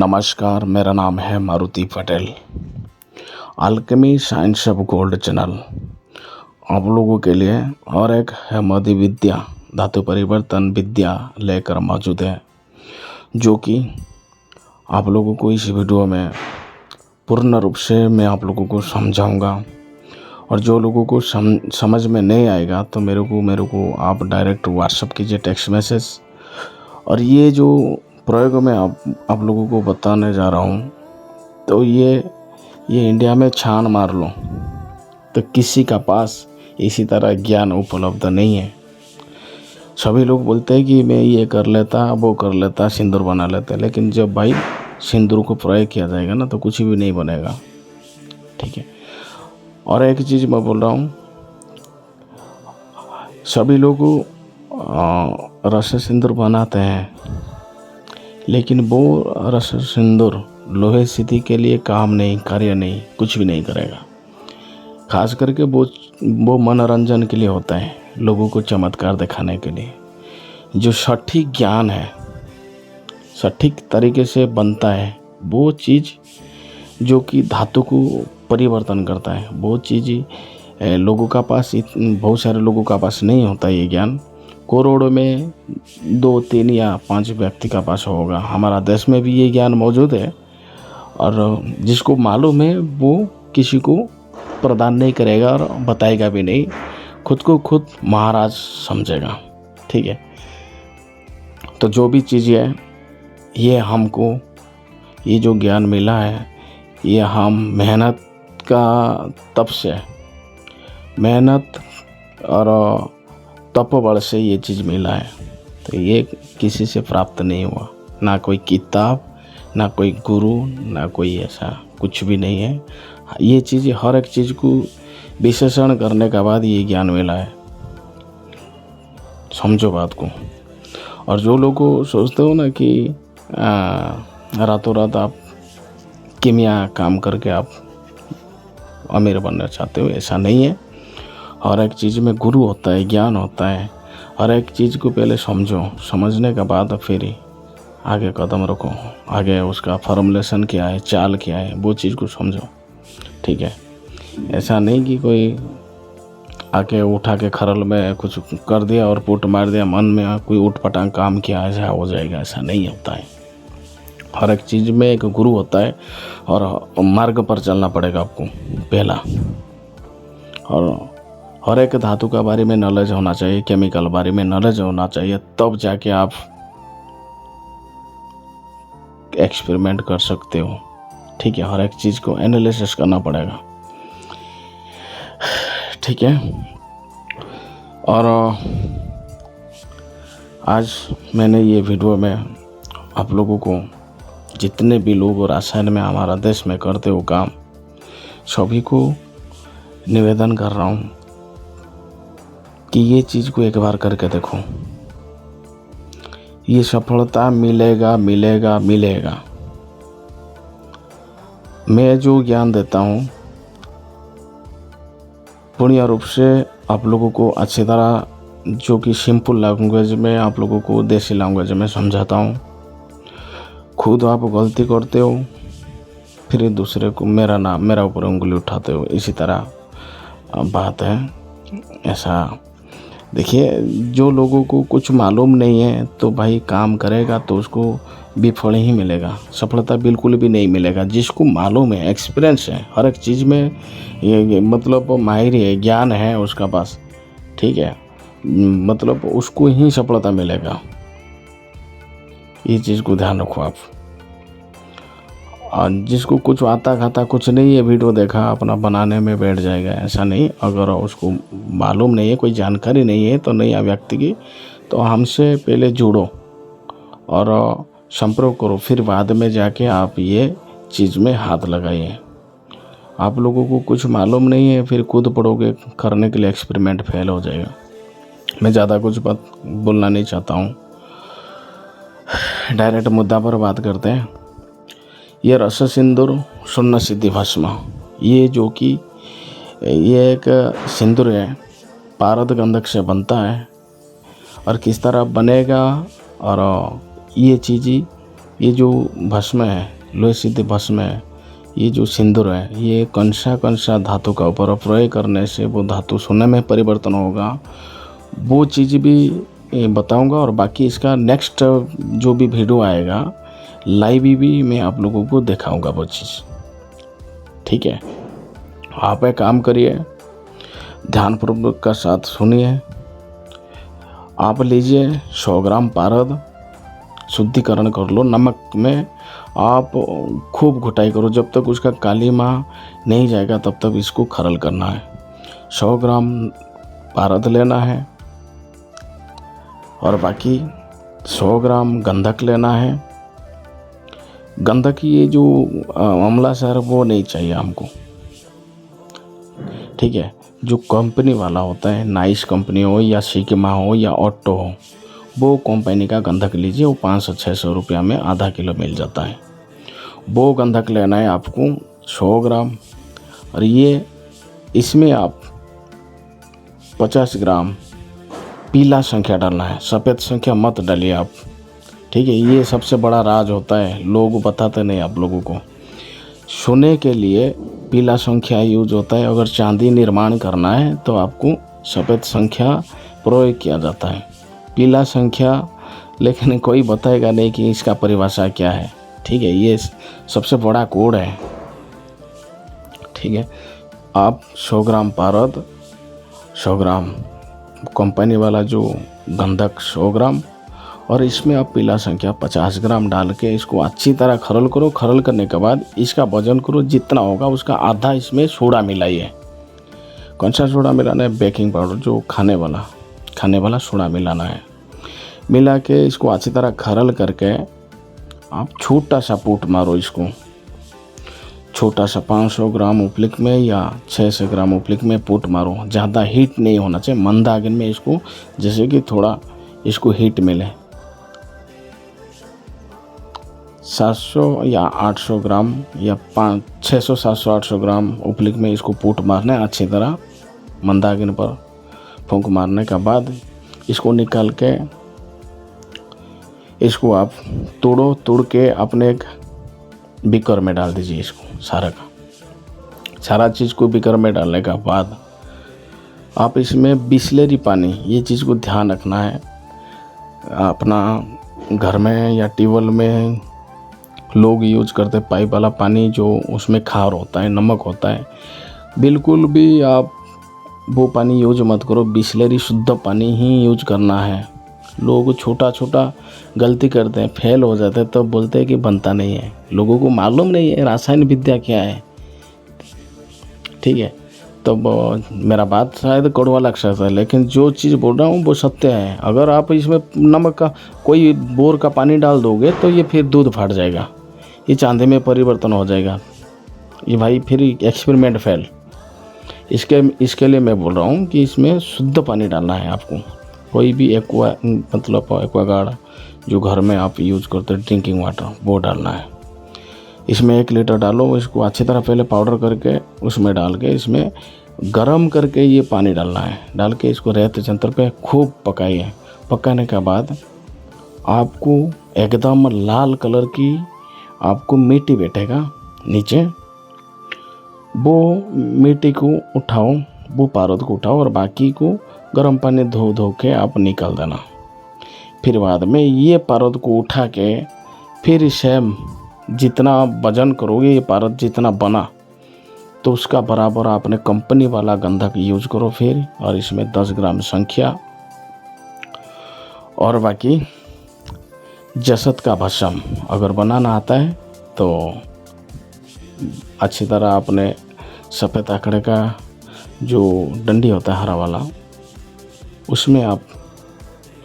नमस्कार, मेरा नाम है Maruti Patel. Alchemy science of gold channel आप लोगों के लिए और एक हेमदी विद्या धातु परिवर्तन विद्या लेकर मौजूद है, जो कि आप लोगों को इस वीडियो में पूर्ण रूप से मैं आप लोगों को समझाऊंगा। और जो लोगों को समझ में नहीं आएगा तो मेरे को आप डायरेक्ट व्हाट्सअप कीजिए, टेक्स्ट मैसेज। और ये जो प्रयोग मैं आप लोगों को बताने जा रहा हूँ, तो ये इंडिया में छान मार लो तो किसी का पास इसी तरह ज्ञान उपलब्ध नहीं है। सभी लोग बोलते हैं कि मैं ये कर लेता, वो कर लेता, सिंदूर बना लेता, लेकिन जब भाई सिंदूर को प्रयोग किया जाएगा ना तो कुछ भी नहीं बनेगा। ठीक है। और एक चीज़ मैं बोल रहा हूँ, सभी लोग रस सिंदूर बनाते हैं, लेकिन वो रस सिंदूर लोहे सीधी के लिए काम नहीं, कार्य नहीं, कुछ भी नहीं करेगा। खास करके वो मनोरंजन के लिए होता है, लोगों को चमत्कार दिखाने के लिए। जो सटीक ज्ञान है, सटीक तरीके से बनता है, वो चीज़ जो कि धातु को परिवर्तन करता है, वो चीज़ लोगों का पास, बहुत सारे लोगों का पास नहीं होता ये ज्ञान। करोड़ों में 2, 3 या 5 व्यक्ति का पास होगा। हमारा देश में भी ये ज्ञान मौजूद है, और जिसको मालूम है वो किसी को प्रदान नहीं करेगा और बताएगा भी नहीं, खुद को खुद महाराज समझेगा। ठीक है। तो जो भी चीज़ है, ये हमको ये जो ज्ञान मिला है, ये हम मेहनत का तप से, मेहनत और तपोबल से ये चीज़ मिला है। तो ये किसी से प्राप्त नहीं हुआ, ना कोई किताब, ना कोई गुरु, ना कोई ऐसा कुछ भी नहीं है। ये चीज़, हर एक चीज़ को विश्लेषण करने के बाद ये ज्ञान मिला है। समझो बात को। और जो लोग सोचते हो ना कि रातों रात आप कीमिया काम करके आप अमीर बनना चाहते हो, ऐसा नहीं है। हर एक चीज़ में गुरु होता है, ज्ञान होता है। हर एक चीज़ को पहले समझो, समझने के बाद फिर आगे कदम रखो। आगे उसका फॉर्मुलेशन क्या है, चाल क्या है, वो चीज़ को समझो। ठीक है। ऐसा नहीं कि कोई आके उठा के खरल में कुछ कर दिया और पुट मार दिया, मन में कोई उठ पटांग काम किया, ऐसा हो जाएगा, ऐसा नहीं होता है। हर एक चीज़ में एक गुरु होता है, और मार्ग पर चलना पड़ेगा आपको पहला। और हर एक धातु का बारे में नॉलेज होना चाहिए, केमिकल बारे में नॉलेज होना चाहिए, तब जाके आप एक्सपेरिमेंट कर सकते हो। ठीक है। हर एक चीज़ को एनालिसिस करना पड़ेगा। ठीक है। और आज मैंने ये वीडियो में आप लोगों को, जितने भी लोग रासायन में हमारा देश में करते हो काम, सभी को निवेदन कर रहा हूँ कि ये चीज़ को एक बार करके देखो। ये सफलता मिलेगा, मिलेगा, मिलेगा। मैं जो ज्ञान देता हूँ पूर्ण रूप से आप लोगों को अच्छी तरह, जो कि सिंपल लैंग्वेज में आप लोगों को, देसी लैंग्वेज में समझाता हूँ। खुद आप गलती करते हो, फिर दूसरे को मेरा ऊपर उंगली उठाते हो, इसी तरह बात है। ऐसा देखिए, जो लोगों को कुछ मालूम नहीं है तो भाई काम करेगा तो उसको विफल ही मिलेगा, सफलता बिल्कुल भी नहीं मिलेगा। जिसको मालूम है, एक्सपीरियंस है, हर एक चीज़ में ये मतलब माहिर है, ज्ञान है उसका पास, ठीक है, मतलब उसको ही सफलता मिलेगा। ये चीज़ को ध्यान रखो आप। और जिसको कुछ आता खाता कुछ नहीं है, वीडियो देखा अपना बनाने में बैठ जाएगा, ऐसा नहीं। अगर उसको मालूम नहीं है, कोई जानकारी नहीं है तो नया व्यक्ति की, तो हमसे पहले जुड़ो और संपर्क करो, फिर बाद में जाके आप ये चीज़ में हाथ लगाइए। आप लोगों को कुछ मालूम नहीं है, फिर कूद पड़ोगे करने के लिए, एक्सपेरिमेंट फेल हो जाएगा। मैं ज़्यादा कुछ बात बोलना नहीं चाहता हूँ, डायरेक्ट मुद्दा पर बात करते हैं। ये रस सिंदूर शून्य सिद्धि भस्म, ये जो कि ये एक सिंदूर है, पारद गंधक से बनता है। और किस तरह बनेगा, और ये चीज़, ये जो भस्म है, लोहे सिद्धि भस्म है, ये जो सिंदूर है, ये कौन सा धातु का ऊपर प्रयोग करने से वो धातु सोने में परिवर्तन होगा, वो चीज़ भी बताऊंगा। और बाकी इसका नेक्स्ट जो भी वीडियो आएगा लाइव भी मैं आप लोगों को दिखाऊंगा वो चीज़। ठीक है, आप एक काम करिए, ध्यानपूर्वक का साथ सुनिए। आप लीजिए 100 ग्राम पारद, शुद्धिकरण कर लो, नमक में आप खूब घुटाई करो, जब तक उसका कालीमा नहीं जाएगा तब तक इसको खरल करना है। 100 ग्राम पारद लेना है और बाकी 100 ग्राम गंधक लेना है। गंधक ये जो अमला सर वो नहीं चाहिए हमको, ठीक है। जो कंपनी वाला होता है, नाइस कंपनी हो या सिग्मा हो या ऑटो हो, वो कंपनी का गंधक लीजिए। वो 500-600 रुपया में आधा किलो मिल जाता है। वो गंधक लेना है आपको 100 ग्राम। और ये इसमें आप 50 ग्राम पीला संख्या डालना है, सफ़ेद संख्या मत डालिए आप, ठीक है। ये सबसे बड़ा राज होता है, लोग बताते नहीं आप लोगों को। सोने के लिए पीला संख्या यूज होता है, अगर चांदी निर्माण करना है तो आपको सफ़ेद संख्या प्रयोग किया जाता है, पीला संख्या लेकिन कोई बताएगा नहीं कि इसका परिभाषा क्या है, ठीक है। ये सबसे बड़ा कोड है, ठीक है। आप 100 ग्राम पारद, 100 ग्राम कंपनी वाला जो गंधक 100 ग्राम, और इसमें आप पीला संख्या 50 ग्राम डाल के इसको अच्छी तरह खरल करो। खरल करने के बाद इसका वजन करो, जितना होगा उसका आधा इसमें सोडा मिलाइए। कौन सा सोडा मिलाना है? बेकिंग पाउडर, जो खाने वाला सोडा मिलाना है। मिला के इसको अच्छी तरह खरल करके आप छोटा सा पूट मारो इसको, छोटा सा 500 ग्राम उपलिक में या 600 ग्राम उपलिक में पूट मारो। ज़्यादा हीट नहीं होना चाहिए, मंद आग में इसको, जैसे कि थोड़ा इसको हीट मिले। 700 या 800 ग्राम या 600, 700, 800 ग्राम उपलिक में इसको पूट मारना है अच्छी तरह, मंदागिन पर फूंक मारने के बाद इसको निकाल के इसको आप तोड़ के अपने एक बीकर में डाल दीजिए। इसको सारा चीज़ को बीकर में डालने के बाद आप इसमें बिस्लेरी पानी, ये चीज़ को ध्यान रखना है। अपना घर में या ट्यूबवेल में लोग यूज करते पाइप वाला पानी, जो उसमें खार होता है, नमक होता है, बिल्कुल भी आप वो पानी यूज मत करो। बिस्लेरी शुद्ध पानी ही यूज करना है। लोग छोटा गलती करते हैं, फेल हो जाते हैं, तो बोलते हैं कि बनता नहीं है। लोगों को मालूम नहीं है रासायन विद्या क्या है, ठीक है। तो मेरा बात शायद कड़वा लग सकता है, लेकिन जो चीज़ बोल रहा हूँ वो सत्य है। अगर आप इसमें नमक का कोई बोर का पानी डाल दोगे तो ये फिर दूध फाट जाएगा, ये चांदी में परिवर्तन हो जाएगा, ये भाई फिर एक्सपेरिमेंट फेल। इसके लिए मैं बोल रहा हूँ कि इसमें शुद्ध पानी डालना है आपको। कोई भी एक्वागार्ड जो घर में आप यूज करते हैं, ड्रिंकिंग वाटर, वो डालना है। इसमें 1 लीटर डालो, इसको अच्छी तरह पहले पाउडर करके उसमें डाल के इसमें गरम करके ये पानी डालना है। डाल के इसको रेत यंत्र पे खूब पकाइए। पकाने के बाद आपको एकदम लाल कलर की आपको मिट्टी बैठेगा नीचे, वो मिट्टी को उठाओ, वो पारद को उठाओ और बाकी को गर्म पानी धो के आप निकाल देना। फिर बाद में ये पारद को उठा के फिर इसे जितना वजन करोगे, ये पारद जितना बना तो उसका बराबर आपने कंपनी वाला गंधक यूज करो फिर। और इसमें 10 ग्राम संख्या और बाकी जसत का भस्म अगर बनाना आता है तो अच्छी तरह आपने सफ़ेद आंकड़े का जो डंडी होता है हरा वाला, उसमें आप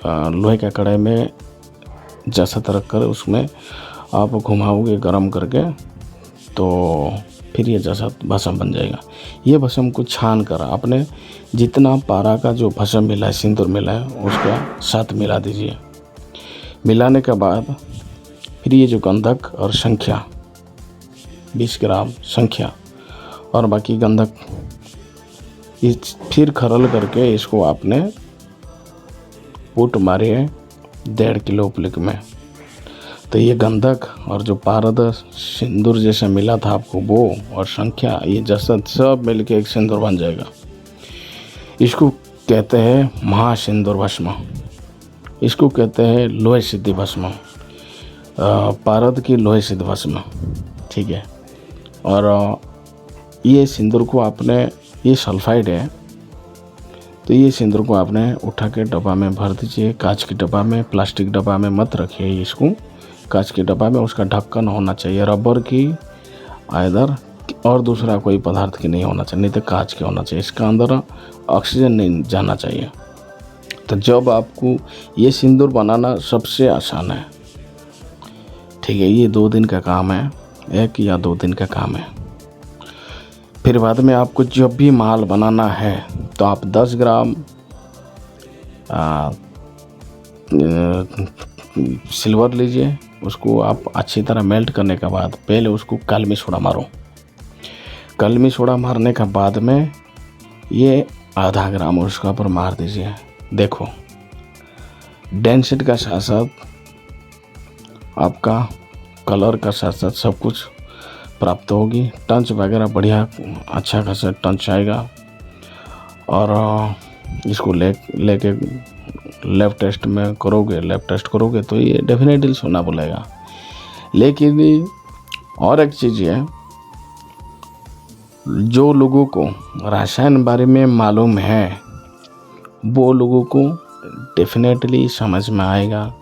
लोहे के कढ़ाई में जसत रख कर उसमें आप घुमाओगे गरम करके, तो फिर ये जसत भस्म बन जाएगा। ये भस्म को छान कर आपने जितना पारा का जो भस्म मिला है, सिंदूर मिला है, उसका साथ मिला दीजिए। मिलाने के बाद फिर ये जो गंधक और संख्या 20 ग्राम संख्या और बाकी गंधक फिर खरल करके इसको आपने फूट मारिए 1.5 किलो उपलिक में। तो ये गंधक और जो पारद सिंदूर जैसा मिला था आपको वो और संख्या, ये जसद सब मिलके एक सिंदूर बन जाएगा। इसको कहते हैं महासिंदूर भस्म, इसको कहते हैं लोहे सिद्धि भस्म, पारद की लोहे सिद्धि भस्म। ठीक है। और ये सिंदूर को आपने, ये सल्फाइड है, तो ये सिंदूर को आपने उठा के डब्बा में भर दीजिए। कांच की डब्बा में, प्लास्टिक डब्बा में मत रखिए इसको, कांच की डब्बा में। उसका ढक्कन होना चाहिए रबर की आइदर, और दूसरा कोई पदार्थ की नहीं होना चाहिए, नहीं तो कांच के होना चाहिए। इसका अंदर ऑक्सीजन नहीं जाना चाहिए। तो जब आपको ये सिंदूर बनाना सबसे आसान है। ठीक है। ये 2 दिन का काम है, 1 या 2 दिन का काम है। फिर बाद में आपको जब भी माल बनाना है तो आप 10 ग्राम सिल्वर लीजिए। उसको आप अच्छी तरह मेल्ट करने के बाद पहले उसको कलमी सोडा मारो। कलमी सोडा मारने के बाद में ये आधा ग्राम उसका ऊपर मार दीजिए। देखो डेंसिटी का साथ साथ आपका कलर का साथ साथ सब कुछ प्राप्त होगी। टंच वगैरह बढ़िया अच्छा खासा टंच आएगा। और इसको लेके लैब टेस्ट में करोगे, लैब टेस्ट करोगे तो ये डेफिनेटली सोना बोलेगा। लेकिन और एक चीज़ है, जो लोगों को रसायन बारे में मालूम है वो लोगों को डेफिनेटली समझ में आएगा।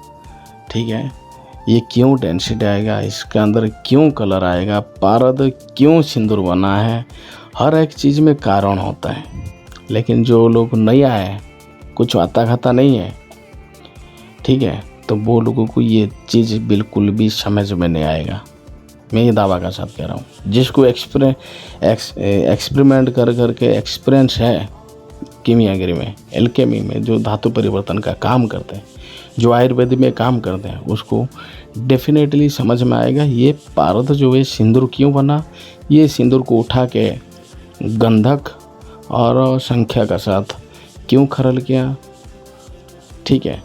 ठीक है। ये क्यों डेंसिटी आएगा, इसके अंदर क्यों कलर आएगा, पारद क्यों सिंदूर बना है, हर एक चीज़ में कारण होता है। लेकिन जो लोग नया है, कुछ आता खाता नहीं है, ठीक है, तो वो लोगों को ये चीज़ बिल्कुल भी समझ में नहीं आएगा। मैं ये दावा का साथ कह रहा हूँ। जिसको एक्सपेरिमेंट कर करके एक्सपीरियंस है कीमियागिरी में, एल्केमी में, जो धातु परिवर्तन का काम करते हैं, जो आयुर्वेद में काम करते हैं, उसको डेफिनेटली समझ में आएगा ये पारद जो है सिंदूर क्यों बना। ये सिंदूर को उठा के गंधक और संख्या का साथ क्यों खरल किया। ठीक है।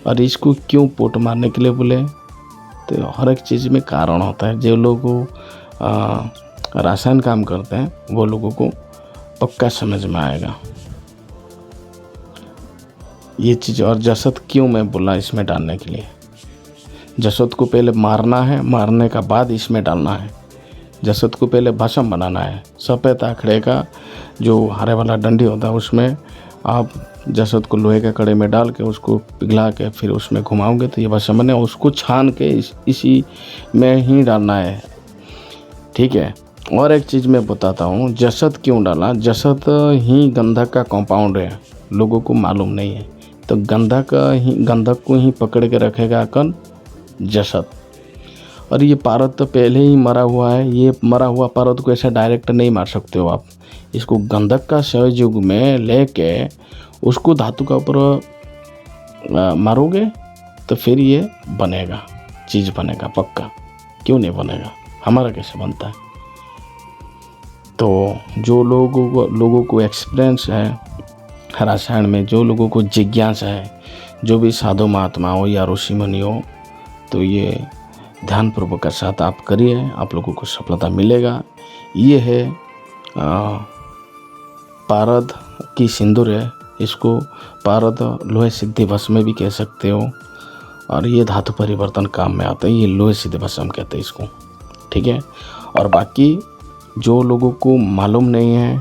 और इसको क्यों पोट मारने के लिए बोले, तो हर एक चीज़ में कारण होता है। जो लोग रासायन काम करते हैं वो लोगों को पक्का समझ में आएगा ये चीज़। और जसत क्यों मैं बोला इसमें डालने के लिए, जसत को पहले मारना है, मारने का बाद इसमें डालना है। जसत को पहले भस्म बनाना है। सफ़ेद आखड़े का जो हरे वाला डंडी होता है उसमें आप जसत को लोहे के कड़े में डाल के उसको पिघला के फिर उसमें घुमाओगे तो ये भस्म बने। उसको छान के इसी में ही डालना है। ठीक है। और एक चीज़ मैं बताता हूँ, जसत क्यों डाला। जसत ही गंधक का कंपाउंड है, लोगों को मालूम नहीं है। तो गंधक को ही पकड़ के रखेगा कौन, जसत। और ये पारद तो पहले ही मरा हुआ है। ये मरा हुआ पारद को ऐसा डायरेक्ट नहीं मार सकते हो आप। इसको गंधक का सहयोग में लेके उसको धातु का ऊपर मारोगे तो फिर ये बनेगा, चीज़ बनेगा पक्का। क्यों नहीं बनेगा, हमारा कैसे बनता है। तो जो लोगों को एक्सपीरियंस है रसायन में, जो लोगों को जिज्ञासा है, जो भी साधु महात्मा हो या ऋषि मुनि हो, तो ये ध्यानपूर्वक के साथ आप करिए, आप लोगों को सफलता मिलेगा। ये है पारद की सिंदूर है। इसको पारद लोहे सिद्धि भस्म भी कह सकते हो। और ये धातु परिवर्तन काम में आता है, ये लोहे सिद्धि भस्म कहते हैं इसको। ठीक है। और बाकी जो लोगों को मालूम नहीं है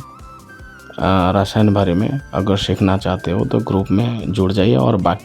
रसायन बारे में, अगर सीखना चाहते हो तो ग्रुप में जुड़ जाइए। और बाकी